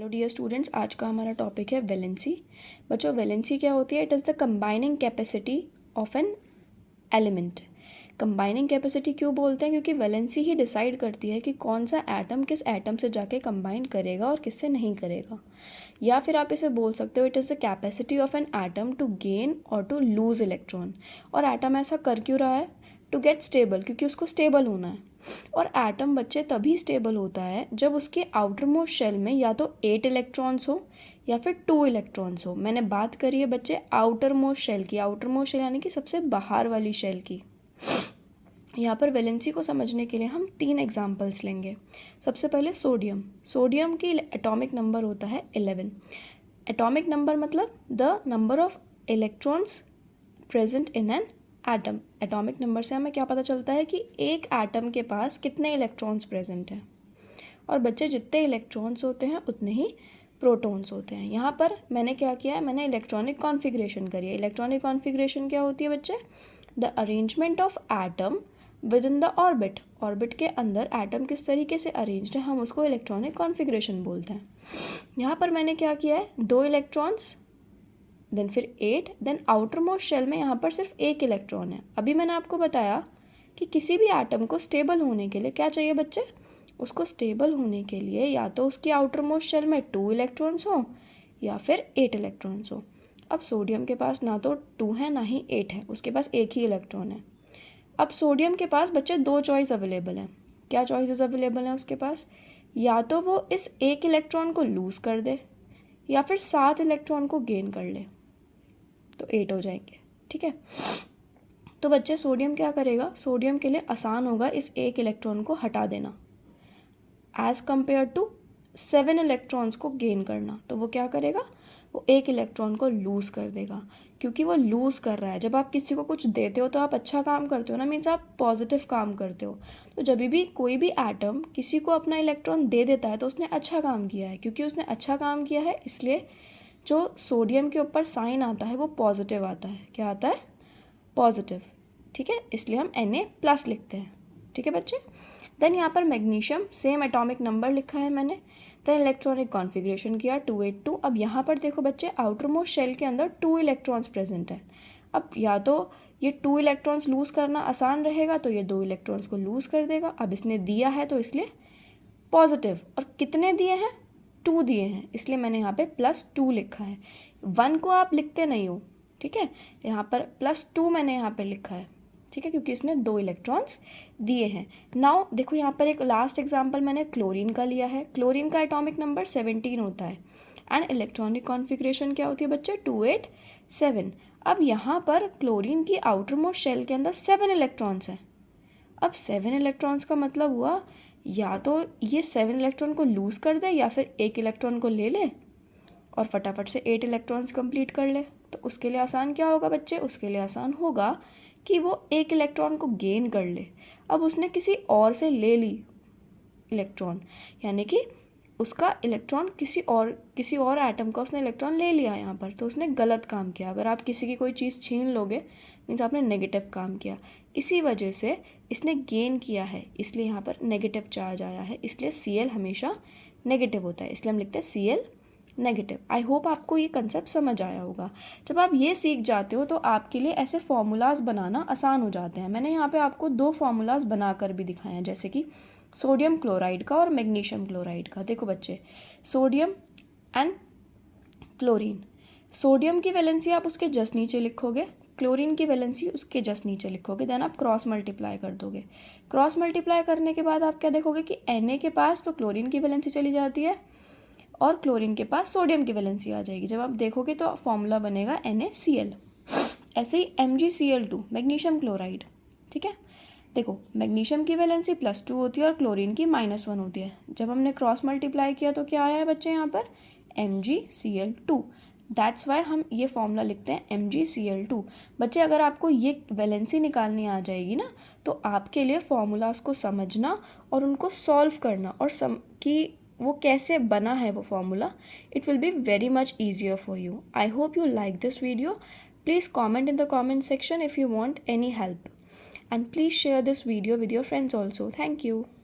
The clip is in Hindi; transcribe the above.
हेलो डियर स्टूडेंट्स, आज का हमारा टॉपिक है वैलेंसी। बच्चों, वैलेंसी क्या होती है? It is the combining capacity of an element. Combining capacity क्यों बोलते हैं? क्योंकि वैलेंसी ही डिसाइड करती है कि कौन सा एटम किस एटम से जाके कंबाइन करेगा और किससे नहीं करेगा। या फिर आप इसे बोल सकते हो, it is the capacity of an atom to gain और टू लूज इलेक्ट्रॉन। और एटम ऐसा कर क्यों रहा है? टू गेट स्टेबल, क्योंकि उसको स्टेबल होना है। और एटम बच्चे तभी स्टेबल होता है जब उसके आउटर मोस्ट शेल में या तो 8 इलेक्ट्रॉन्स हो या फिर 2 इलेक्ट्रॉन्स हो। मैंने बात करी है बच्चे आउटर मोस्ट शेल की। आउटर मोस्ट शेल यानी कि सबसे बाहर वाली शेल की। यहाँ पर वैलेंसी को समझने के लिए हम 3 एग्जाम्पल्स लेंगे। सबसे पहले सोडियम। सोडियम की एटॉमिक नंबर होता है 11। एटॉमिक नंबर मतलब the number of electrons present in an atom. Atomic number से हमें क्या पता चलता है कि एक एटम के पास कितने इलेक्ट्रॉन्स प्रेजेंट हैं। और बच्चे, जितने इलेक्ट्रॉन्स होते हैं उतने ही प्रोटॉन्स होते हैं। यहाँ पर मैंने क्या किया है? मैंने इलेक्ट्रॉनिक कॉन्फ़िगरेशन करी है। इलेक्ट्रॉनिक कॉन्फ़िगरेशन क्या होती है बच्चे? The arrangement of atom with in the orbit. Orbit के अंदर एटम किस तरीके से अरेंज्ड है, हम उसको इलेक्ट्रॉनिक कॉन्फ़िगरेशन बोलते हैं। यहाँ पर मैंने क्या किया है? 2 इलेक्ट्रॉन्स, देन फिर 8, देन आउटर मोस्ट शेल में यहाँ पर सिर्फ 1 इलेक्ट्रॉन है। अभी मैंने आपको बताया कि किसी भी एटम को स्टेबल होने के लिए क्या चाहिए बच्चे? उसको स्टेबल होने के लिए या तो उसकी आउटर मोस्ट शेल में 2 इलेक्ट्रॉन्स हो या फिर 8 इलेक्ट्रॉन्स हो। अब सोडियम के पास ना तो 2 है ना ही 8 है, उसके पास एक ही इलेक्ट्रॉन है। अब सोडियम के पास बच्चे 2 चॉइस अवेलेबल हैं। क्या चॉइसेस अवेलेबल हैं उसके पास? या तो वो इस 1 इलेक्ट्रॉन को लूज़ कर दे या फिर 7 इलेक्ट्रॉन को गेन कर ले, तो 8 हो जाएंगे। ठीक है, तो बच्चे सोडियम क्या करेगा? सोडियम के लिए आसान होगा इस 1 इलेक्ट्रॉन को हटा देना एज़ कम्पेयर टू 7 इलेक्ट्रॉन्स को गेन करना। तो वो क्या करेगा? वो 1 इलेक्ट्रॉन को लूज़ कर देगा, क्योंकि वो लूज़ कर रहा है। जब आप किसी को कुछ देते हो तो आप अच्छा काम करते हो ना, मीन्स आप पॉजिटिव काम करते हो। तो जब भी कोई भी एटम किसी को अपना इलेक्ट्रॉन दे देता है तो उसने अच्छा काम किया है। क्योंकि उसने अच्छा काम किया है इसलिए जो सोडियम के ऊपर साइन आता है वो पॉजिटिव आता है। क्या आता है? पॉजिटिव। ठीक है, इसलिए हम Na+ लिखते हैं। ठीक है बच्चे। देन यहाँ पर मैग्नीशियम, सेम एटॉमिक नंबर लिखा है मैंने। देन इलेक्ट्रॉनिक कॉन्फ़िगरेशन किया 282। अब यहाँ पर देखो बच्चे, आउटर मोस्ट शेल के अंदर 2 इलेक्ट्रॉन्स प्रेजेंट है। अब या तो ये 2 इलेक्ट्रॉन्स लूज़ करना आसान रहेगा, तो ये 2 इलेक्ट्रॉन्स को लूज़ कर देगा। अब इसने दिया है तो इसलिए पॉजिटिव। और कितने दिए हैं? 2 दिए हैं, इसलिए मैंने यहाँ पे +2 लिखा है। 1 को आप लिखते नहीं हो, ठीक है। यहाँ पर +2 मैंने यहाँ पे लिखा है, ठीक है, क्योंकि इसने 2 इलेक्ट्रॉन्स दिए हैं। नाउ देखो, यहाँ पर एक लास्ट एग्जांपल मैंने क्लोरीन का लिया है। क्लोरीन का एटॉमिक नंबर 17 होता है एंड इलेक्ट्रॉनिक कॉन्फ़िगरेशन क्या होती है बच्चे? 287। अब यहाँ पर क्लोरीन की आउटर मोस्ट शेल के अंदर 7 इलेक्ट्रॉन्स हैं। अब 7 इलेक्ट्रॉन्स का मतलब हुआ या तो ये 7 इलेक्ट्रॉन को लूज़ कर दे या फिर 1 इलेक्ट्रॉन को ले ले और फटाफट से 8 इलेक्ट्रॉन्स कंप्लीट कर ले। तो उसके लिए आसान क्या होगा बच्चे? उसके लिए आसान होगा कि वो 1 इलेक्ट्रॉन को गेन कर ले। अब उसने किसी और से ले ली इलेक्ट्रॉन, यानी कि उसका इलेक्ट्रॉन किसी और एटम का उसने इलेक्ट्रॉन ले लिया यहाँ पर, तो उसने गलत काम किया। अगर आप किसी की कोई चीज़ छीन लोगे मीन्स आपने नेगेटिव काम किया। इसी वजह से इसने गेन किया है, इसलिए यहाँ पर नेगेटिव चार्ज आया है। इसलिए Cl हमेशा नेगेटिव होता है, इसलिए हम लिखते हैं Cl नेगेटिव। आई होप आपको ये कंसेप्ट समझ आया होगा। जब आप ये सीख जाते हो तो आपके लिए ऐसे फॉर्मूलाज बनाना आसान हो जाते हैं। मैंने यहाँ पे आपको 2 फॉर्मूलाज बना कर भी दिखाए हैं, जैसे कि सोडियम क्लोराइड का और मैग्नीशियम क्लोराइड का। देखो बच्चे, सोडियम एंड क्लोरीन। सोडियम की वैलेंसी आप उसके जस्ट नीचे लिखोगे, क्लोरीन की वैलेंसी उसके जस्ट नीचे लिखोगे, देन आप क्रॉस मल्टीप्लाई कर दोगे। क्रॉस मल्टीप्लाई करने के बाद आप क्या देखोगे कि Na के पास तो क्लोरीन की वैलेंसी चली जाती है और क्लोरीन के पास सोडियम की वैलेंसी आ जाएगी। जब आप देखोगे तो फॉर्मूला बनेगा NaCl। ऐसे ही MgCl2 मैग्नीशियम क्लोराइड। ठीक है, देखो मैग्नीशियम की वैलेंसी +2 होती है और क्लोरीन की -1 होती है। जब हमने क्रॉस मल्टीप्लाई किया तो क्या आया है बच्चे? यहाँ पर MgCl2। दैट्स वाई हम ये फॉर्मूला लिखते हैं MgCl2। बच्चे, अगर आपको ये वैलेंसी निकालनी आ जाएगी ना, तो आपके लिए फॉर्मूलाज को समझना और उनको सॉल्व करना और कि वो कैसे बना है वो formula, it will be very much easier for you. I hope you like this video. Please comment in the comment section if you want any help, and please share this video with your friends also. Thank you.